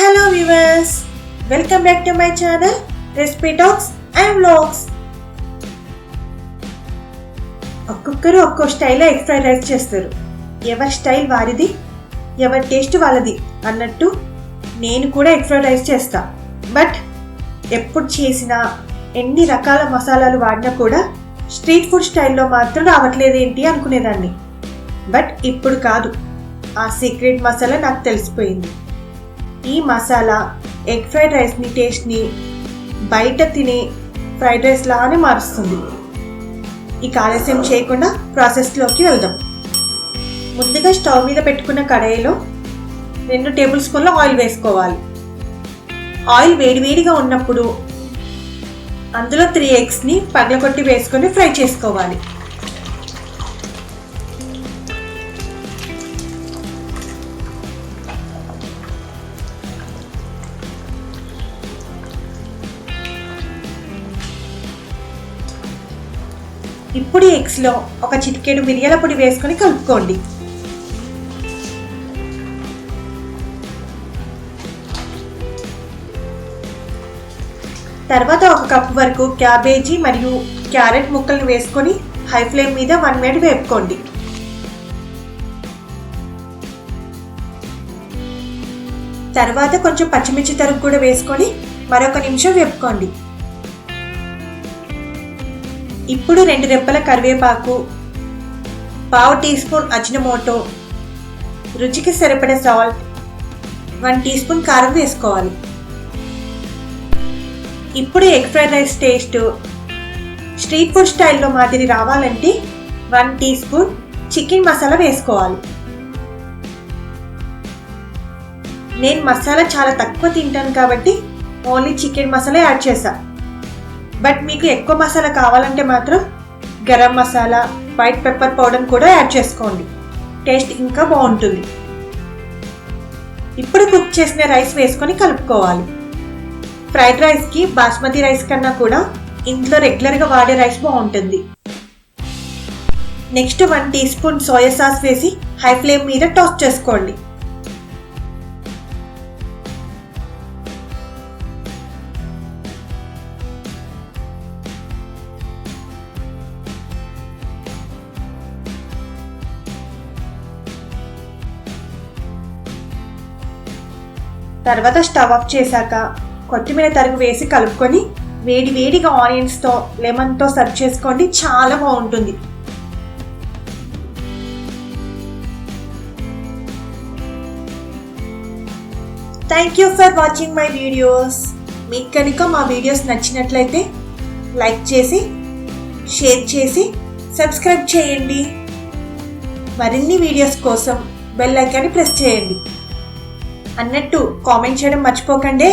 Hello viewers, welcome back to my channel Recipe Talks and Vlogs. ఒక్కొక్కరు ఒక్కో స్టైల్లో egg fried rice చేస్తారు. ఎవరి స్టైల్ వారిది, ఎవరి టేస్ట్ వాళ్ళది అన్నట్టు నేను కూడా ఎగ్ ఫ్రైడ్ రైస్ చేస్తా. బట్ ఎప్పుడు చేసినా ఎన్ని రకాల మసాలాలు వాడినా కూడా స్ట్రీట్ ఫుడ్ స్టైల్లో మాత్రం రావట్లేదేంటి అనుకునేదాన్ని. బట్ ఇప్పుడు కాదు, ఆ సీక్రెట్ మసాలా నాకు తెలిసిపోయింది. ఈ మసాలా ఎగ్ ఫ్రైడ్ రైస్ని టేస్ట్ని బయట తినే ఫ్రైడ్ రైస్ లానే మారుస్తుంది. ఇక ఆలస్యం చేయకుండా ప్రాసెస్లోకి వెళ్దాం. ముందుగా స్టవ్ మీద పెట్టుకున్న కడాయిలో 2 టేబుల్ స్పూన్ల ఆయిల్ వేసుకోవాలి. ఆయిల్ వేడివేడిగా ఉన్నప్పుడు అందులో 3 ఎగ్స్ని పగలగొట్టి వేసుకొని ఫ్రై చేసుకోవాలి. ఇప్పుడు ఎగ్స్లో ఒక చిటికెడు మిరియాల పొడి వేసుకొని కలుపుకోండి. తర్వాత 1 కప్ వరకు క్యాబేజీ మరియు క్యారెట్ ముక్కలను వేసుకొని హై ఫ్లేమ్ మీద 1 మినిట్ వేపుకోండి. తర్వాత కొంచెం పచ్చిమిర్చి తరుగు కూడా వేసుకొని మరొక నిమిషం వేపుకోండి. ఇప్పుడు 2 రెబ్బల కరివేపాకు, 1/2 టీ స్పూన్ అజినమోటో, రుచికి సరిపడే సాల్ట్, 1 టీ స్పూన్ కారం వేసుకోవాలి. ఇప్పుడు egg fried rice taste street food స్టైల్లో మాదిరి రావాలంటే 1 టీ స్పూన్ చికెన్ మసాలా వేసుకోవాలి. నేను మసాలా చాలా తక్కువ తింటాను కాబట్టి ఓన్లీ చికెన్ మసాలా యాడ్ చేశా. బట్ మీకు ఎక్కువ మసాలా కావాలంటే మాత్రం garam masala, white pepper powder కూడా యాడ్ చేసుకోండి. టేస్ట్ ఇంకా బాగుంటుంది. ఇప్పుడు కుక్ చేసిన రైస్ వేసుకొని కలుపుకోవాలి. ఫ్రైడ్ రైస్కి బాస్మతి రైస్ కన్నా కూడా ఇంట్లో రెగ్యులర్గా వాడే రైస్ బాగుంటుంది. Next 1 teaspoon soya sauce వేసి హై ఫ్లేమ్ మీద టాస్ చేసుకోండి. తర్వాత స్టవ్ ఆఫ్ చేశాక కొత్తిమీర తరుగు వేసి కలుపుకొని వేడిగా ఆనియన్స్తో లెమన్తో సర్వ్ చేసుకోండి. చాలా బాగుంటుంది. Thank you for watching my videos. మీకు కనుక మా వీడియోస్ నచ్చినట్లయితే లైక్ చేసి, షేర్ చేసి, సబ్స్క్రైబ్ చేయండి. మరిన్ని వీడియోస్ కోసం బెల్ ఐకాన్ని ప్రెస్ చేయండి. అన్నట్టు కామెంట్ చేయడం మర్చిపోకండి.